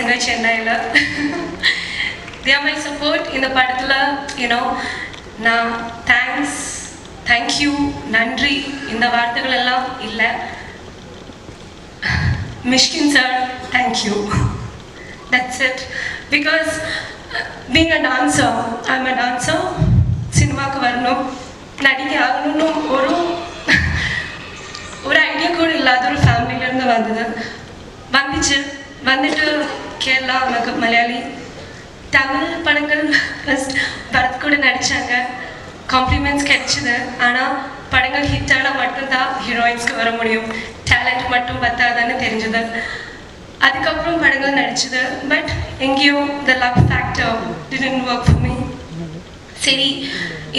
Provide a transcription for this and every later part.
பசங்க சென்னையில். They are my support இந்த படத்தில். நான் தேங்க்யூ நன்றி இந்த வார்த்தைகள் எல்லாம் இல்லை. Mishkin sir, thank you. That's it. Because being a dancer, I'm a dancer. சினிமாவுக்கு வரணும், நடிகை ஆகணும்னு ஒரு ஐடியா கூட இல்லாத ஒரு ஃபேமிலியிலேருந்து வந்துட்டு கேரளா மலையாளி தமிழ் படங்கள் ஃபஸ்ட் பரத் கூட நடித்தாங்க, காம்ப்ளிமெண்ட்ஸ் கிடைச்சிது. ஆனால் படங்கள் ஹிட் ஆனால் மட்டும்தான் ஹீரோயின்ஸ்க்கு வர முடியும், டேலண்ட் மட்டும் பத்தாதான்னு தெரிஞ்சது. அதுக்கப்புறம் படங்கள் நடிச்சது. பட் எங்கேயோ the love factor didn't work for me. சரி,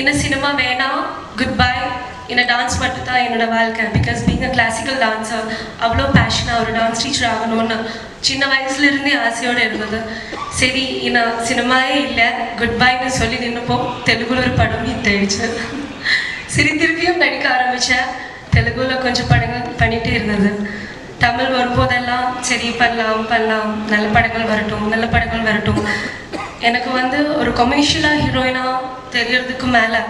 இந்த சினிமா வேணாம், குட் பை, இந்த டான்ஸ் மட்டும் தான் என்னோட வாழ்க்கை. Because being a classical dancer அவ்வளோ பேஷனாக ஒரு டான்ஸ் டீச்சர் ஆகணும்னு சின்ன வயசுலேருந்தே ஆசையோடு இருந்தது. சரி, இந்த சினிமாவே இல்லை, குட் பைன்னு சொல்லி நின்றுப்போம். தெலுங்குல ஒரு படம் ஹிட் ஆயிடுச்சு. சரி, திருப்பியும் நடிக்க ஆரம்பித்தேன். தெலுங்குல கொஞ்சம் படங்கள் பண்ணிகிட்டே இருந்தது. தமிழ் வரும்போதெல்லாம் சரி பண்ணலாம், நல்ல படங்கள் வரட்டும். எனக்கு ஒரு கொமர்ஷியலாக ஹீரோயினாக தெரியறதுக்கு மேலே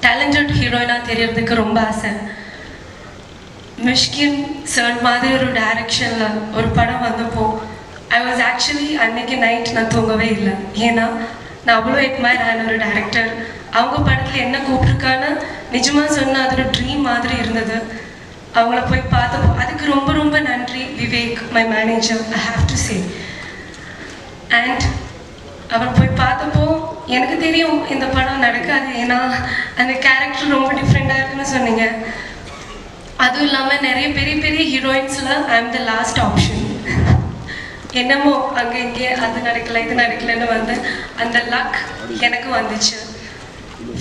டேலண்டட் ஹீரோயினாக தெரியறதுக்கு ரொம்ப ஆசை. மிஷ்கின் சார் மாதிரி ஒரு டைரக்ஷனில் ஒரு படம் வந்தப்போ ஐ வாஸ் ஆக்சுவலி அன்னைக்கு நைட் நான் தூங்கவே இல்லை. ஏன்னா நான் அவ்வளோ எட்மயர் ஆன ஒரு டைரக்டர். அவங்க படத்தில் என்ன கூப்பிட்ருக்கான்னு நிஜமாக சொன்னால் அது ஒரு ட்ரீம் மாதிரி இருந்தது. அவங்கள போய் பார்த்தப்போ அதுக்கு ரொம்ப ரொம்ப நன்றி Vivek, my manager, I have to say. And அவர் போய் பார்த்தப்போ எனக்கு தெரியும் இந்த படம் நடக்காது, ஏன்னா அந்த கேரக்டர் ரொம்ப டிஃப்ரெண்ட்டாக இருக்குன்னு சொன்னீங்க. அதுவும் இல்லாமல் நிறைய பெரிய ஹீரோயின்ஸில் ஐ ஆம் த லாஸ்ட் ஆப்ஷன். என்னமோ அங்கே இங்கே அது நடக்கலைன்னு அந்த லக் எனக்கு வந்துச்சு.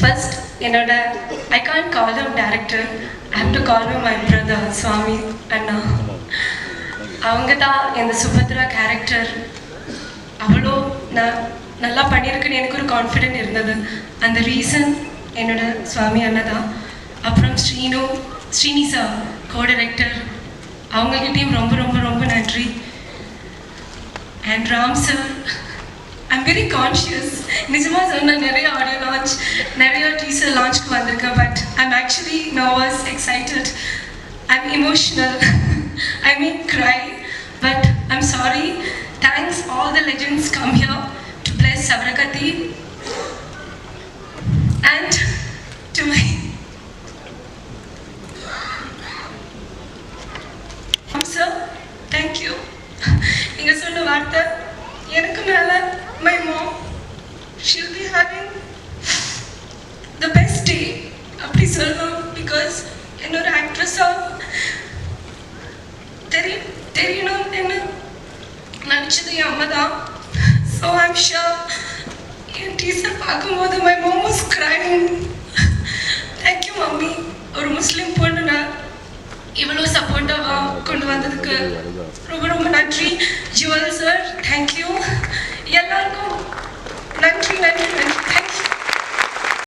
ஃபர்ஸ்ட் என்னோட I can't call him director, I have to call him my brother Swami அண்ணா. அவங்க தான் இந்த சுபத்ரா கேரக்டர் அவ்வளோ நல்லா பண்ணியிருக்குன்னு எனக்கு ஒரு கான்ஃபிடென்ட் இருந்தது. அந்த ரீசன் என்னோட சுவாமி அண்ணா தான். அப்புறம் ஸ்ரீனி சார் கோ டைரக்டர், அவங்ககிட்டையும் ரொம்ப ரொம்ப ரொம்ப நன்றி. And Ram sir, I'm very conscious. நிஜமாக சொன்னால் நிறைய ஆடியோ லான்ச், நிறைய டீசர் லான்ச்க்கு வந்திருக்கேன். But I'm actually nervous, excited, I'm emotional, I mean cry. But I'm sorry. Thanks all the legends come here to bless Savrakati and to my sir, thank you. நீங்க சொன்ன வார்த்தை எனக்கு மேல my mom, she'll be having the best day அப்படி சொல்லணும். Because என்னோட ஆக்ட்ரஸாக தெரியணும் என்ன நடிச்சது என் அம்மா தான். ஸோ ஐம் ஷுர் என் டீச்சர் பார்க்கும்போது my mom was crying. Thank you mummy, ஒரு முஸ்லீம் பொண்ணுனா இவ்வளோ சப்போர்ட்டாக கொண்டு வந்ததுக்கு ரொம்ப ரொம்ப நன்றி. Jewel sir, thank you. எல்லாருக்கும் நன்றி.